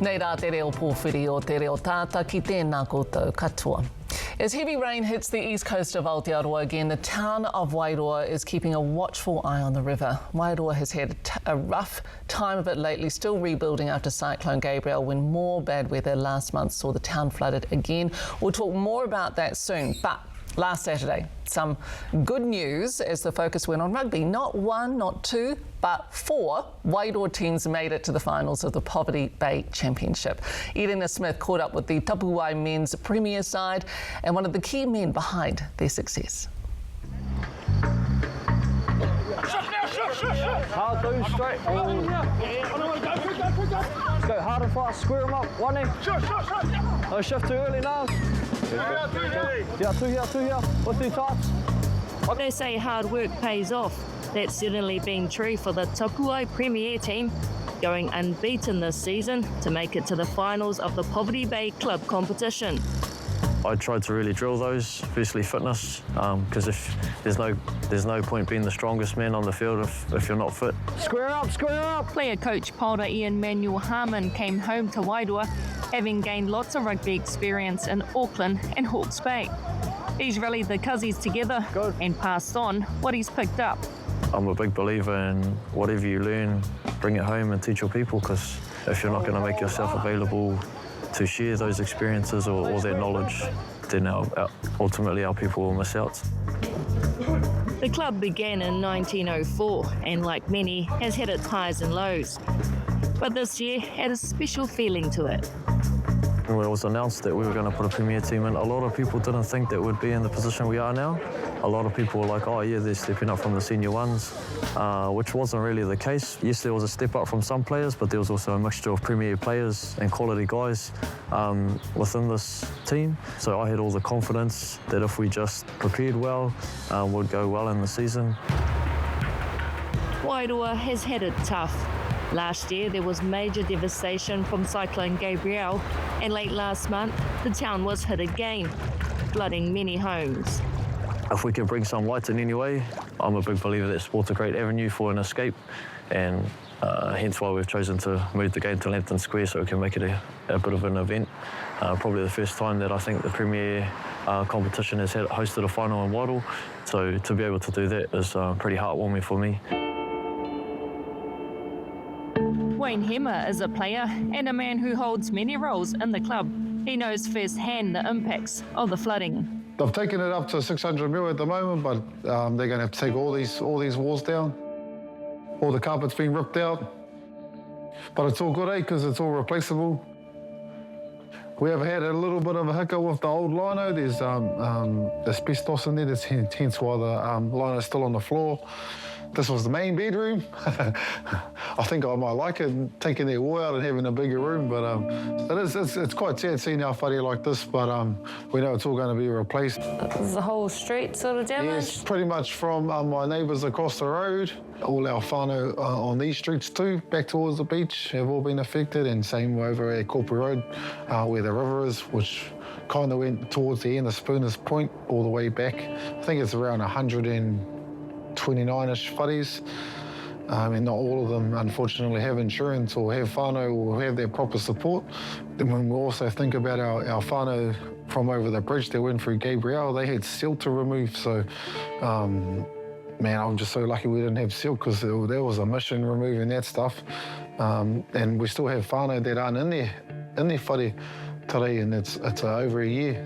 Nei rā te reo pōwhiri o te reo tāta ki tēnā koutou katoa. As heavy rain hits the east coast of Aotearoa again, the town of Wairoa is keeping a watchful eye on the river. Wairoa has had a rough time of it lately, still rebuilding after Cyclone Gabrielle, when more bad weather last month saw the town flooded again. We'll talk more about that soon, but last Saturday, some good news as the focus went on rugby. Not one, not two, but 4 Wairoa teams made it to the finals of the Poverty Bay Championship. Irena Smith caught up with the Tapuae Men's premier side and one of the key men behind their success. Hard those straight. Go hard and fast, square them up, one in. No shift too early now. Yeah, two here. What's the touch? They say hard work pays off. That's certainly been true for the Tapuae Premier team, going unbeaten this season to make it to the finals of the Poverty Bay Club competition. I tried to really drill those, firstly fitness, because if there's no point being the strongest man on the field if you're not fit. Square up! Player coach Paula Ian Manuel Harmon came home to Wairoa, having gained lots of rugby experience in Auckland and Hawke's Bay. He's rallied the cuzzies together and passed on what he's picked up. I'm a big believer in whatever you learn, bring it home and teach your people, because if you're not going to make yourself available to share those experiences or that knowledge, then ultimately our people will miss out. The club began in 1904 and, like many, has had its highs and lows. But this year had a special feeling to it. When it was announced that we were going to put a premier team in, a lot of people didn't think that we'd be in the position we are now. A lot of people were like, oh yeah, they're stepping up from the senior ones, which wasn't really the case. Yes, there was a step up from some players, but there was also a mixture of premier players and quality guys within this team. So I had all the confidence that if we just prepared well, we'd go well in the season. Wairoa has had it tough. Last year there was major devastation from Cyclone Gabrielle, and late last month the town was hit again, flooding many homes. If we can bring some light in any way, I'm a big believer that sport's a great avenue for an escape, and hence why we've chosen to move the game to Lambton Square so we can make it a bit of an event. Probably the first time that I think the Premier competition has hosted a final in Wairoa, so to be able to do that is pretty heartwarming for me. Wayne Hemmer is a player and a man who holds many roles in the club. He knows firsthand the impacts of the flooding. They've taken it up to 600 mil at the moment, but they're going to have to take all these walls down. All the carpet's been ripped out. But it's all good, because it's all replaceable. We have had a little bit of a hiccup with the old lino. There's asbestos in there, that's hence why the lino's still on the floor. This was the main bedroom. I think I might like it, taking their wall out and having a bigger room, but it's quite sad seeing our whare like this, but we know it's all going to be replaced. Is the whole street sort of damaged? Yes, pretty much from my neighbours across the road. All our whānau on these streets too, back towards the beach, have all been affected, and same over at Corporate Road, where the river is, which kind of went towards the end of Spooner's Point, all the way back. I think it's around 129-ish whares, and not all of them unfortunately have insurance or have whānau or have their proper support. Then when we also think about our whānau from over the bridge that went through Gabrielle, they had silt to remove, so man, I'm just so lucky we didn't have silt, because there was a mission removing that stuff, and we still have whānau that aren't in their whare today, and it's over a year.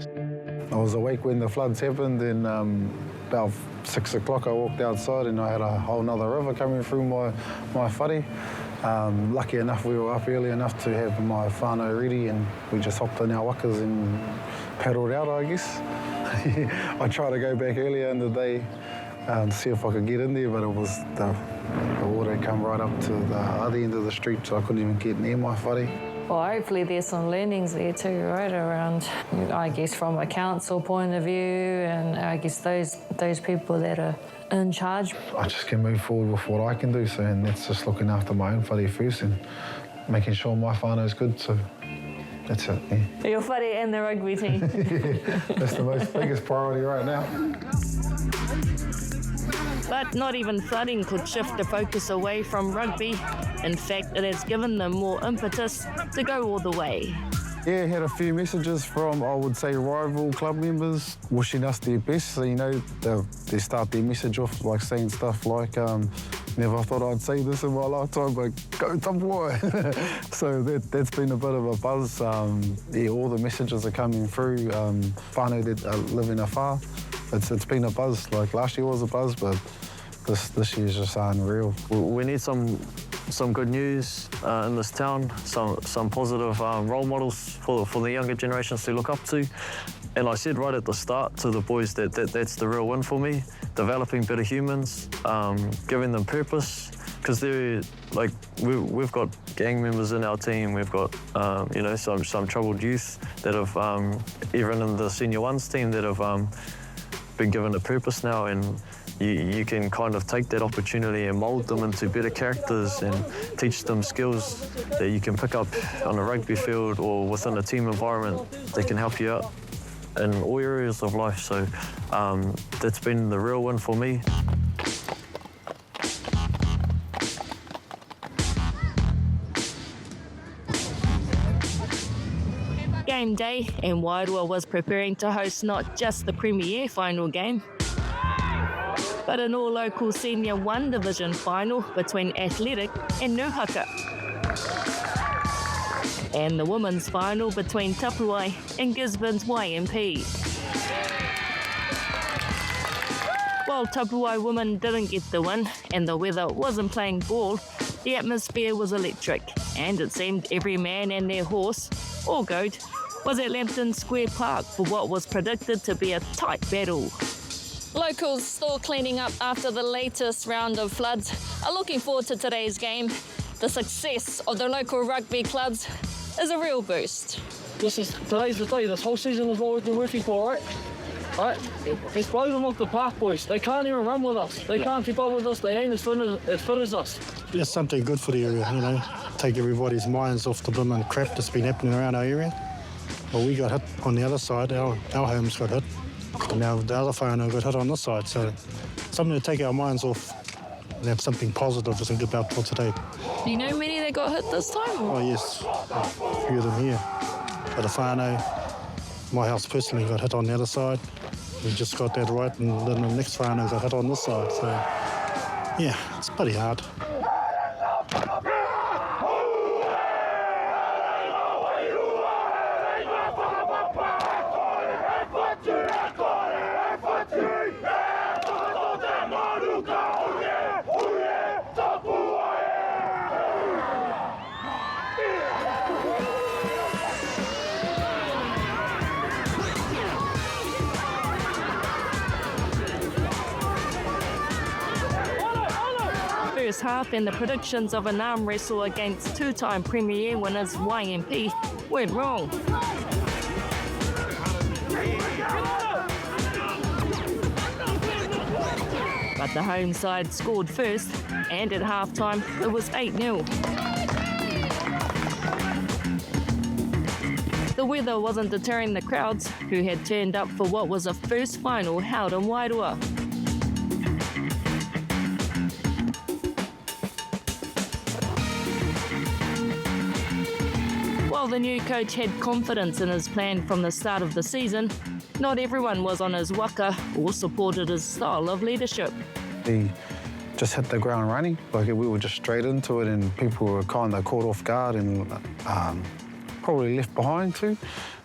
I was awake when the floods happened, and about 6 o'clock I walked outside and I had a whole nother river coming through my whare. Lucky enough we were up early enough to have my whānau ready, and we just hopped in our wakas and paddled out, I guess. I tried to go back earlier in the day to see if I could get in there, but it was the water had come right up to the other end of the street, so I couldn't even get near my whare. Well, hopefully there's some learnings there too, right, around, I guess, from a council point of view, and I guess those people that are in charge. I just can move forward with what I can do, so, and that's just looking after my own whare first and making sure my whānau's good, so that's it, yeah. Your whare and the rugby team. Yeah, that's the biggest priority right now. But not even flooding could shift the focus away from rugby. In fact, it has given them more impetus to go all the way. Yeah, had a few messages from, I would say, rival club members wishing us their best. So, you know, they start their message off like saying stuff like, never thought I'd say this in my lifetime, but go Tapuae. So that's been a bit of a buzz. Yeah, all the messages are coming through. Whānau that live in afar. It's been a buzz. Like last year was a buzz, but this year's just unreal. We need some good news in this town, some positive role models for the younger generations to look up to. And I said right at the start to the boys that's the real win for me, developing better humans, giving them purpose, because they're like we've got gang members in our team, we've got you know, some troubled youth that have even in the senior ones team that have been given a purpose now, and you can kind of take that opportunity and mould them into better characters and teach them skills that you can pick up on a rugby field or within a team environment that can help you out in all areas of life. So that's been the real win for me. Game day, and Wairoa was preparing to host not just the Premier final game, but an all-local Senior 1 Division final between Athletic and Nuhaka, and the women's final between Tapuae and Gisborne's YMP. While Tapuae women didn't get the win and the weather wasn't playing ball, the atmosphere was electric, and it seemed every man and their horse, or goat, was at Lambton Square Park for what was predicted to be a tight battle. Locals still cleaning up after the latest round of floods are looking forward to today's game. The success of the local rugby clubs is a real boost. Today's the day. This whole season is what we've been working for, right? Let's blow them off the park, boys. They can't even run with us. They can't keep up with us. They ain't as fit as us. It's something good for the area, you know. Take everybody's minds off the blooming crap that's been happening around our area. Well, we got hit on the other side. Our homes got hit. And now the other whānau got hit on this side. So something to take our minds off and have something positive to think about for today. Do you know many that got hit this time? Oh, yes. A few of them here. But the whānau, my house personally got hit on the other side. We just got that right, and then the next whānau got hit on this side. So, yeah, it's pretty hard. First half and the predictions of an arm wrestle against two-time Premier winners YMP went wrong. But the home side scored first, and at half-time it was 8-0. The weather wasn't deterring the crowds, who had turned up for what was a first final held in Wairoa. While the new coach had confidence in his plan from the start of the season, not everyone was on his waka or supported his style of leadership. He just hit the ground running. Like we were just straight into it, and people were kind of caught off guard and probably left behind too.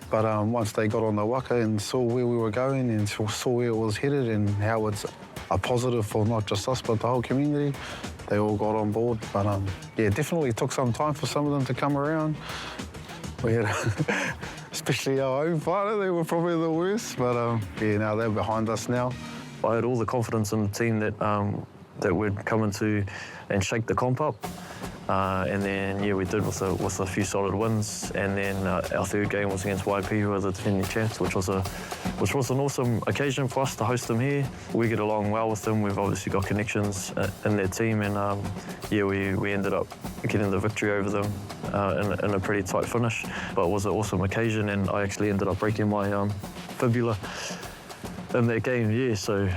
But once they got on the waka and saw where we were going and saw where it was headed and how it's a positive for not just us but the whole community, they all got on board. But yeah, definitely took some time for some of them to come around. We had, especially our own partner, they were probably the worst. But yeah, now they're behind us now. I had all the confidence in the team that we'd come into and shake the comp up. And then, yeah, we did with a few solid wins. And then our third game was against YP, who were the defending champs, which was an awesome occasion for us to host them here. We get along well with them. We've obviously got connections in their team, and yeah, we ended up getting the victory over them in a pretty tight finish. But it was an awesome occasion, and I actually ended up breaking my fibula in that game. Yeah, so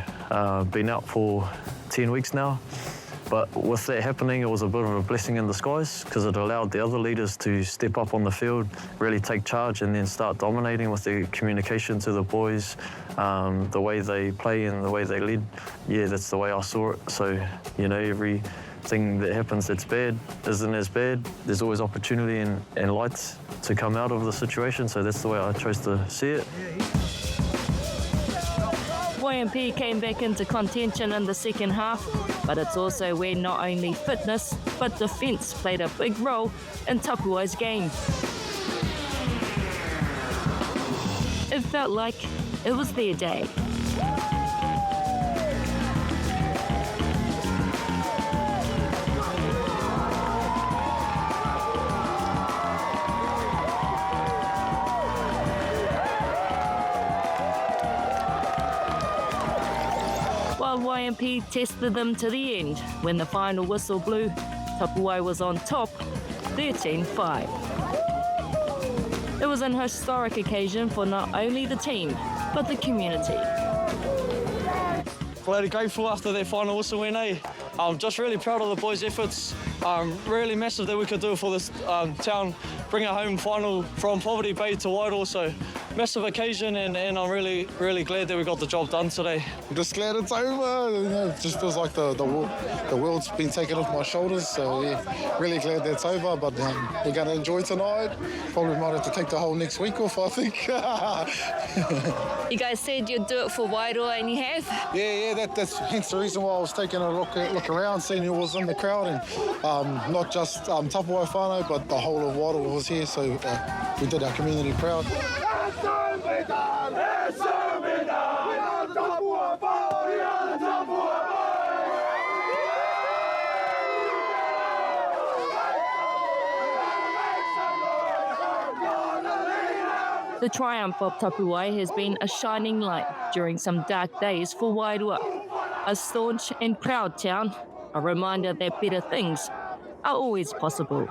been out for 10 weeks now. But with that happening, it was a bit of a blessing in disguise because it allowed the other leaders to step up on the field, really take charge and then start dominating with their communication to the boys, the way they play and the way they lead. Yeah, that's the way I saw it. So, you know, everything that happens that's bad isn't as bad. There's always opportunity and light to come out of the situation. So that's the way I chose to see it. YMP came back into contention in the second half, but it's also where not only fitness but defence played a big role in Tapuae's game. It felt like it was their day. YMP tested them to the end. When the final whistle blew, Tapuae was on top, 13-5. It was an historic occasion for not only the team, but the community. Bloody grateful after that final whistle win, eh? I'm just really proud of the boys' efforts. Really massive that we could do it for this town, bring a home final from Poverty Bay to Wairoa, so massive occasion, and I'm really, really glad that we got the job done today. I'm just glad it's over. You know, it just feels like the world's been taken off my shoulders, so yeah, really glad that's over, but we're going to enjoy tonight. Probably might have to take the whole next week off, I think. You guys said you'd do it for Wairoa, and you have? Yeah, that's hence the reason why I was taking a look around, seeing who was in the crowd, and not just Tapuae whānau, but the whole of Wairoa was here, so we did our community proud. The triumph of Tapuae has been a shining light during some dark days for Wairua. A staunch and proud town, a reminder that better things are always possible.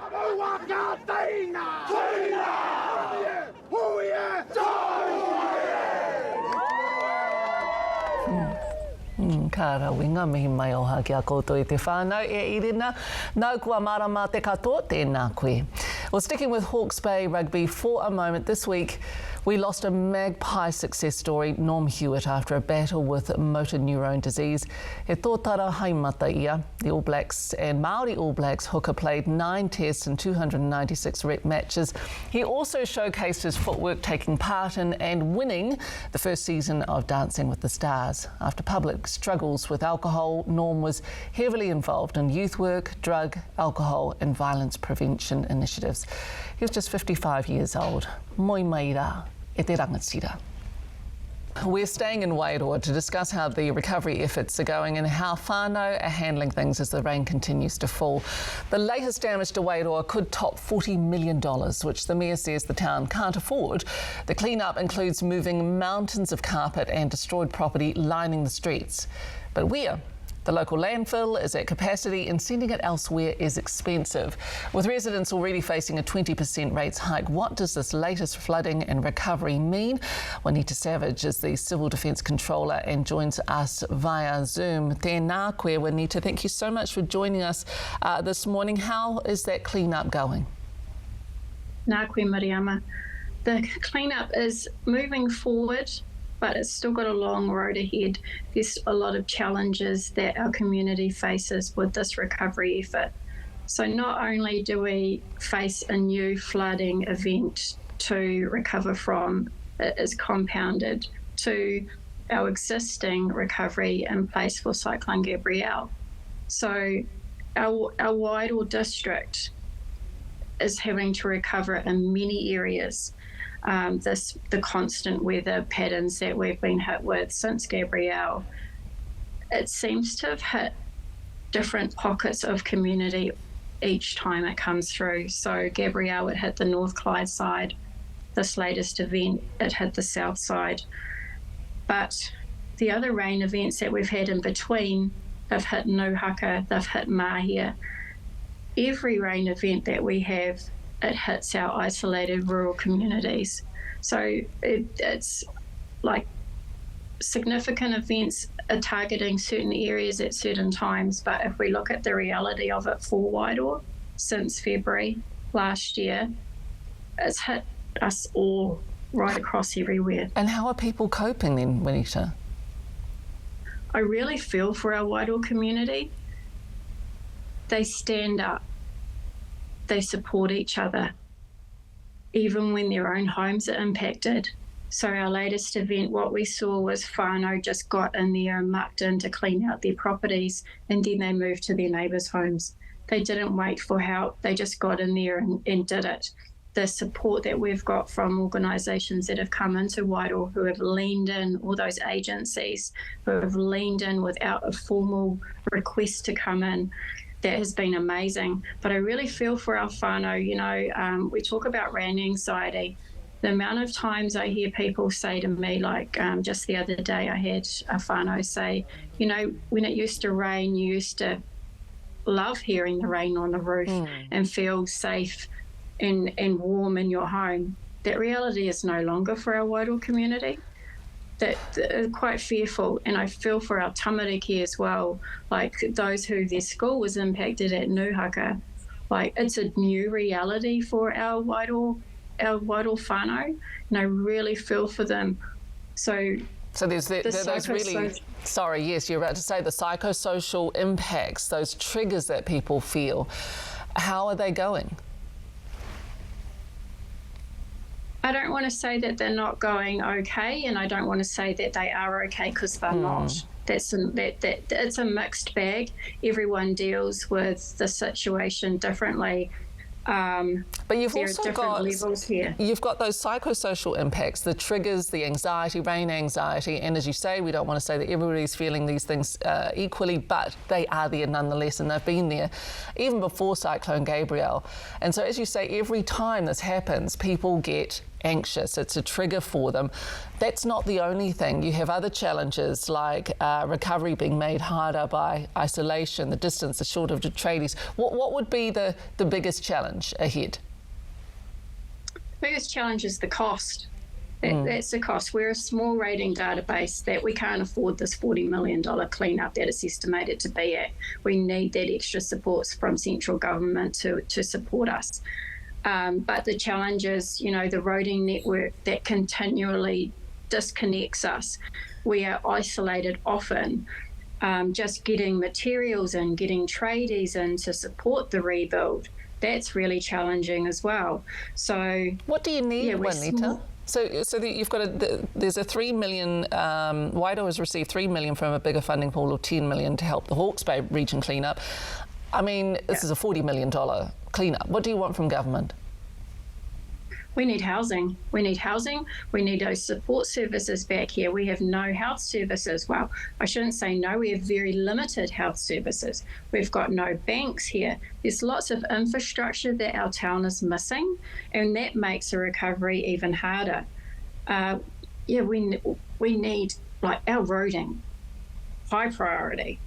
Ka rawinga mihi mai oha ki a koutou I te whānau e Irena. Nau kua marama te katoa, tēnā koe. Well, sticking with Hawke's Bay Rugby for a moment, this week we lost a magpie success story, Norm Hewitt, after a battle with motor neurone disease. He tōtara haimata ia. The All Blacks and Māori All Blacks hooker played 9 tests and 296 rep matches. He also showcased his footwork, taking part in and winning the first season of Dancing with the Stars. After public struggles with alcohol, Norm was heavily involved in youth work, drug, alcohol and violence prevention initiatives. He was just 55 years old. Moi mai rā, e te rangatira. We're staying in Wairoa to discuss how the recovery efforts are going and how whānau are handling things as the rain continues to fall. The latest damage to Wairoa could top $40 million, which the Mayor says the town can't afford. The clean-up includes moving mountains of carpet and destroyed property lining the streets. But where? The local landfill is at capacity and sending it elsewhere is expensive. With residents already facing a 20% rates hike, what does this latest flooding and recovery mean? Juanita Savage is the Civil Defence Controller and joins us via Zoom. Tēnā koe, Juanita. Thank you so much for joining us this morning. How is that clean-up going? Nā koe, Mariama. The clean-up is moving forward, but it's still got a long road ahead. There's a lot of challenges that our community faces with this recovery effort. So not only do we face a new flooding event to recover from, it is compounded to our existing recovery in place for Cyclone Gabrielle. So our Wairoa district is having to recover in many areas. The constant weather patterns that we've been hit with since Gabrielle, it seems to have hit different pockets of community each time it comes through. So Gabrielle, it hit the North Clyde side. This latest event, it hit the south side. But the other rain events that we've had in between have hit Nuhaka, they've hit Mahia. Every rain event that we have, it hits our isolated rural communities. So it's like significant events are targeting certain areas at certain times, but if we look at the reality of it for Wairoa, since February last year, it's hit us all right across everywhere. And how are people coping then, Winita? I really feel for our Wairoa community. They stand up. They support each other, even when their own homes are impacted. So our latest event, what we saw was whānau just got in there and mucked in to clean out their properties, and then they moved to their neighbours' homes. They didn't wait for help. They just got in there and did it. The support that we've got from organisations that have come into Wairoa, who have leaned in, all those agencies who have leaned in without a formal request to come in, that has been amazing. But I really feel for our whānau. You know, we talk about rain anxiety. The amount of times I hear people say to me, like just the other day I had a whānau say, you know, when it used to rain, you used to love hearing the rain on the roof and feel safe and warm in your home. That reality is no longer for our Wairoa community. That are quite fearful, and I feel for our tamariki as well, like those who their school was impacted at Nuhaka. Like, it's a new reality for our Wairoa whānau, and I really feel for them. So there's those really, sorry, yes, you're about to say the psychosocial impacts, those triggers that people feel. How are they going? I don't want to say that they're not going okay, and I don't want to say that they are okay, because they're not. It's a mixed bag. Everyone deals with the situation differently. But you've also got levels here. You've got those psychosocial impacts, the triggers, the anxiety, rain anxiety, and as you say, we don't want to say that everybody's feeling these things equally, but they are there nonetheless, and they've been there even before Cyclone Gabrielle. And so, as you say, every time this happens, people get anxious. It's a trigger for them. That's not the only thing. You have other challenges like recovery being made harder by isolation, the distance, the shortage of tradies. What would be the biggest challenge ahead? The biggest challenge is the cost. That's the cost. We're a small rating database that we can't afford this $40 million cleanup that it's estimated to be at. We need that extra support from central government to support us. But the challenge is, you know, the roading network that continually disconnects us. We are isolated often. Just getting materials and getting tradies in to support the rebuild, that's really challenging as well. So what do you need, Juanita? So you've got there's a $3 million, Wairoa has received $3 million from a bigger funding pool of $10 million to help the Hawke's Bay region clean up. I mean, this is a $40 million cleanup. What do you want from government? We need housing. We need housing. We need those support services back here. We have no health services. Well, I shouldn't say no. We have very limited health services. We've got no banks here. There's lots of infrastructure that our town is missing, and that makes a recovery even harder. We need, like, our roading, high priority,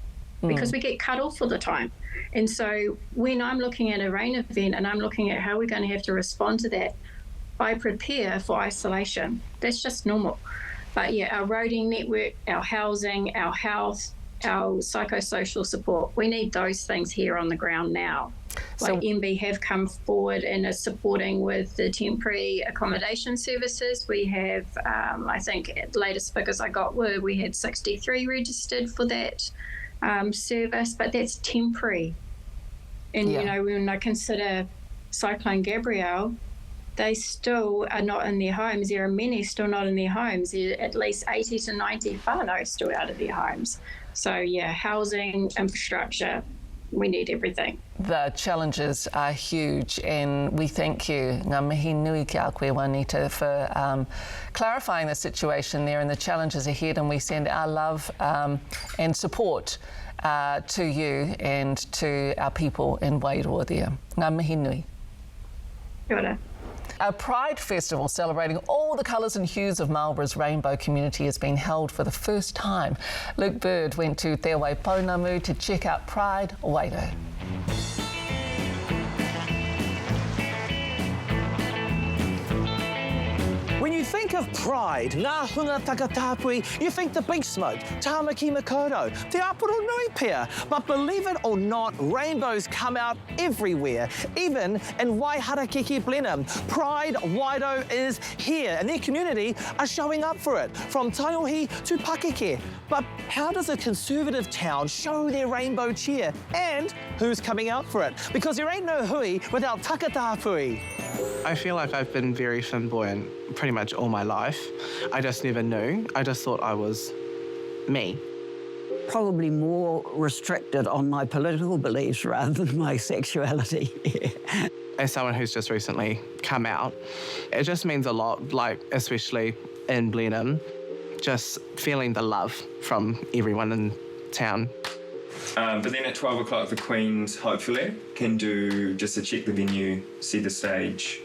because we get cut off all the time. And so when I'm looking at a rain event and I'm looking at how we're going to have to respond to that, I prepare for isolation. That's just normal. But yeah, our roading network, our housing, our health, our psychosocial support, we need those things here on the ground now. Like MB have come forward and are supporting with the temporary accommodation services. We have, I think the latest figures I got were we had 63 registered for that service, but that's temporary. And, you know, when I consider Cyclone Gabrielle, they still are not in their homes. There are many still not in their homes. There are at least 80 to 90 whānau still out of their homes. So, yeah, housing, infrastructure, we need everything. The challenges are huge, and we thank you, ngā mihi nui ki a koe, Juanita, for clarifying the situation there and the challenges ahead, and we send our love and support to you and to our people in Wairoa there. Ngā mihi nui. Kia ora. A Pride Festival celebrating all the colours and hues of Marlborough's rainbow community has been held for the first time. Luke Bird went to Te Wai Pounamu to check out Pride Wairau. When you think of Pride, ngā hunga takataapui, you think the big smoke, tāmaki makoto, te apuro nui pia. But believe it or not, rainbows come out everywhere, even in Waiharakeke Blenheim. Pride Wairau is here, and their community are showing up for it, from Taiohi to Pakeke. But how does a conservative town show their rainbow cheer? And who's coming out for it? Because there ain't no hui without takataapui. I feel like I've been very flamboyant pretty much all my life. I just never knew. I just thought I was me. Probably more restricted on my political beliefs rather than my sexuality. As someone who's just recently come out, it just means a lot, like especially in Blenheim, just feeling the love from everyone in town. But then at 12 o'clock, the Queens, hopefully, can do just to check the venue, see the stage.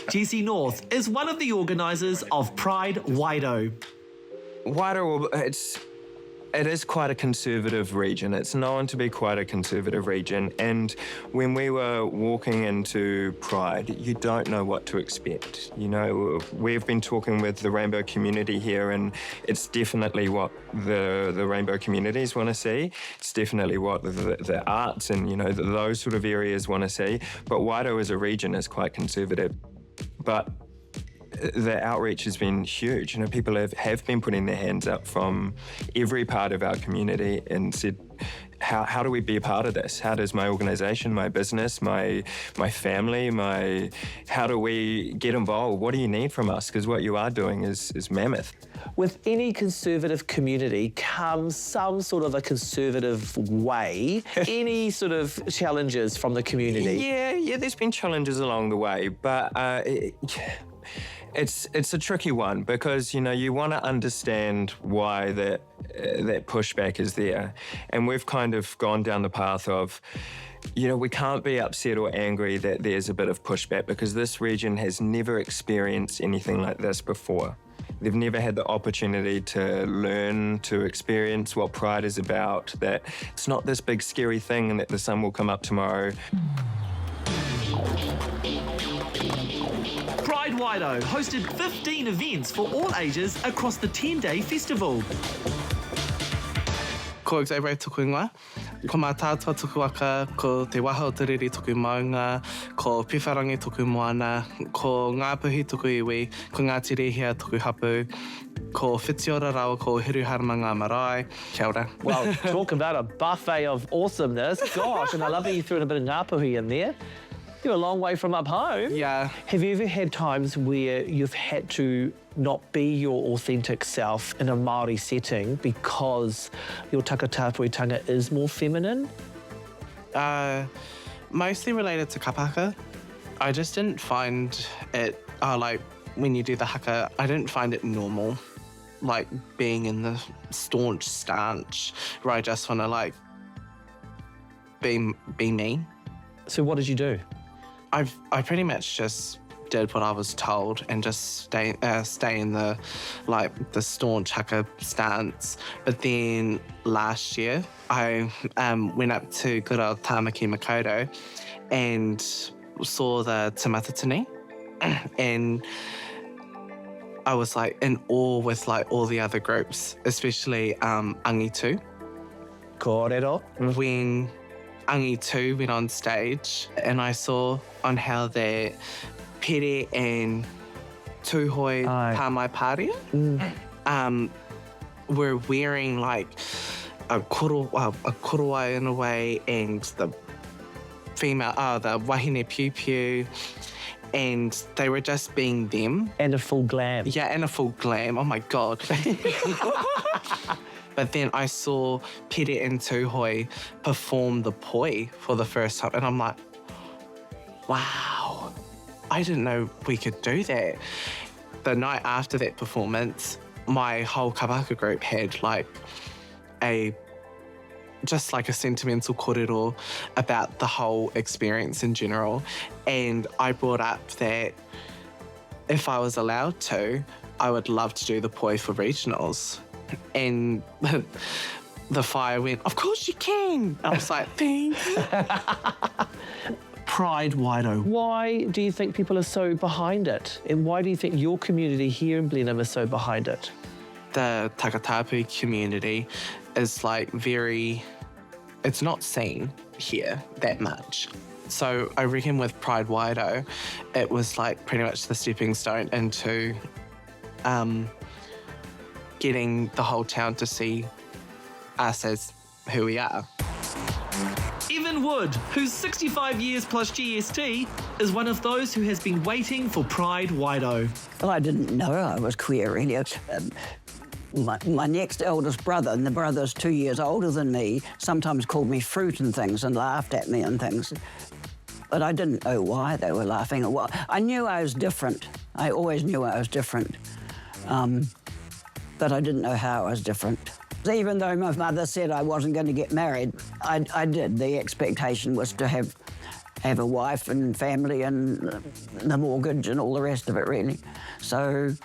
Jesse North is one of the organisers of Pride Wairau. Wairoa, it is quite a conservative region. It's known to be quite a conservative region. And when we were walking into Pride, you don't know what to expect. You know, we've been talking with the rainbow community here, and it's definitely what the rainbow communities want to see. It's definitely what the arts and, you know, those sort of areas want to see. But Wairau as a region is quite conservative. But the outreach has been huge. You know, people have been putting their hands up from every part of our community and said, how do we be a part of this? How does my organisation, my business, my family, how do we get involved? What do you need from us? Because what you are doing is mammoth. With any conservative community comes some sort of a conservative way. Any sort of challenges from the community? Yeah, there's been challenges along the way, but it's a tricky one because, you know, you want to understand why that pushback is there. And we've kind of gone down the path of, you know, we can't be upset or angry that there's a bit of pushback because this region has never experienced anything like this before. They've never had the opportunity to learn, to experience what Pride is about, that it's not this big scary thing and that the sun will come up tomorrow. Pride Wairau hosted 15 events for all ages across the 10-day festival. Ko Xavier tuku ingoa, ko mā tātua tuku waka, ko te waho tiriri tuku maunga, ko piwharangi tuku moana, ko ngā puhi tuku iwi, ko ngā tirihia tuku hapu, ko whitiora rawa ko hiruharama ngā marae. Kia ora. Well, talk about a buffet of awesomeness. Gosh, and I love that you threw in a bit of ngā puhi in there. You're a long way from up home. Yeah. Have you ever had times where you've had to not be your authentic self in a Māori setting because your takatapuitanga is more feminine? Mostly related to kapaka. I just didn't find it, like, when you do the haka, I didn't find it normal, like, being in the staunch stance where I just want to, like, be me. So what did you do? I pretty much just did what I was told and just stay in the the staunch haka stance. But then last year I went up to good old Tāmaki Makoto and saw the Te Matatini and I was like in awe with like all the other groups, especially Angitu. Kōrero. When Angitu went on stage and I saw on how their pere and tūhoi pāmai pāria were wearing like a korowai in a way, and the female, the wahine piu piu, and they were just being them. And a full glam. Yeah, and a full glam. Oh my God. But then I saw Pere and Tūhoi perform the poi for the first time, and I'm like, wow, I didn't know we could do that. The night after that performance, my whole kabaka group had like just like a sentimental kōrero about the whole experience in general. And I brought up that if I was allowed to, I would love to do the poi for regionals. And the fire went, of course you can. I was like, thanks. Pride Wairau. Why do you think people are so behind it? And why do you think your community here in Blenheim is so behind it? The Takatapu community is like it's not seen here that much. So I reckon with Pride Wairau, it was like pretty much the stepping stone into getting the whole town to see us as who we are. Evan Wood, who's 65 years plus GST, is one of those who has been waiting for Pride Wairau. Well, I didn't know I was queer, really. My next eldest brother, and the brother's 2 years older than me, sometimes called me fruit and things and laughed at me and things. But I didn't know why they were laughing. I knew I was different. I always knew I was different. But I didn't know how I was different. Even though my mother said I wasn't going to get married, I did. The expectation was to have a wife and family and the mortgage and all the rest of it, really. So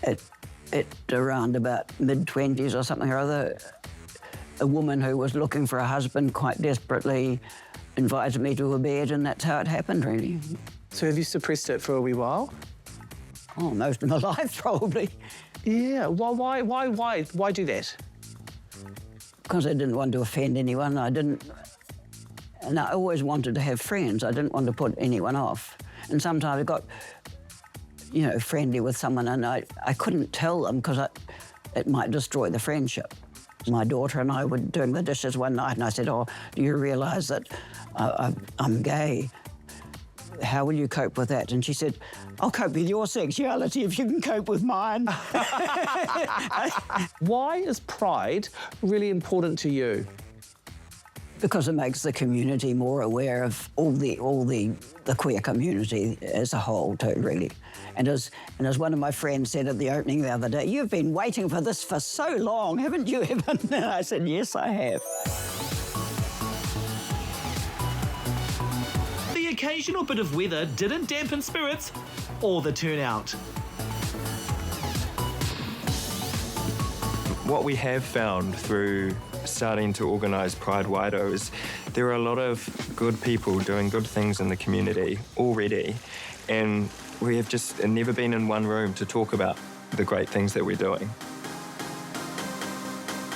at around about mid-20s or something or other, a woman who was looking for a husband quite desperately invited me to a bed, and that's how it happened, really. So have you suppressed it for a wee while? Oh, most of my life, probably. Yeah, why do that? Because I didn't want to offend anyone. And I always wanted to have friends. I didn't want to put anyone off. And sometimes I got, friendly with someone, and I couldn't tell them because it might destroy the friendship. My daughter and I were doing the dishes one night, and I said, "Oh, do you realise that I'm gay? How will you cope with that?" And she said, "I'll cope with your sexuality if you can cope with mine." Why is Pride really important to you? Because it makes the community more aware of all the queer community as a whole too, really. And as one of my friends said at the opening the other day, "You've been waiting for this for so long, haven't you, Evan?" And I said, "Yes, I have." The occasional bit of weather didn't dampen spirits or the turnout. What we have found through starting to organise Pride Wairau is there are a lot of good people doing good things in the community already, and we have just never been in one room to talk about the great things that we're doing.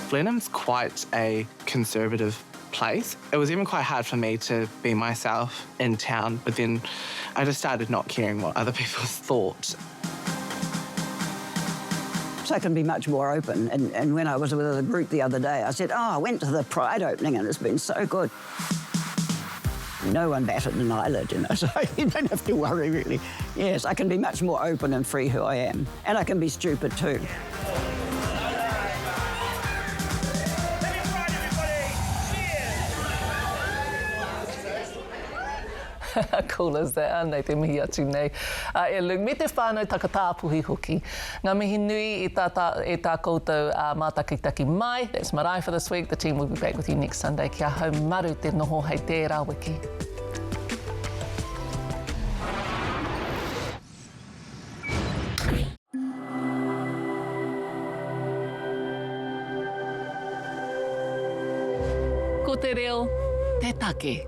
Blenheim's quite a conservative place. It was even quite hard for me to be myself in town, but then I just started not caring what other people thought. So I can be much more open. And when I was with a group the other day, I said, "Oh, I went to the Pride opening and it's been so good." No one batted an eyelid, so you don't have to worry, really. Yes, I can be much more open and free who I am. And I can be stupid too. Cool as that, anei te mihi atu nei. Me te whānau takatāpuhi hoki. Ngā mihi nui e tā koutou mātakitaki mai. That's Marae for this week. The team will be back with you next Sunday. Kia hau maru te noho hei tērā wiki. Ko te reo, te take.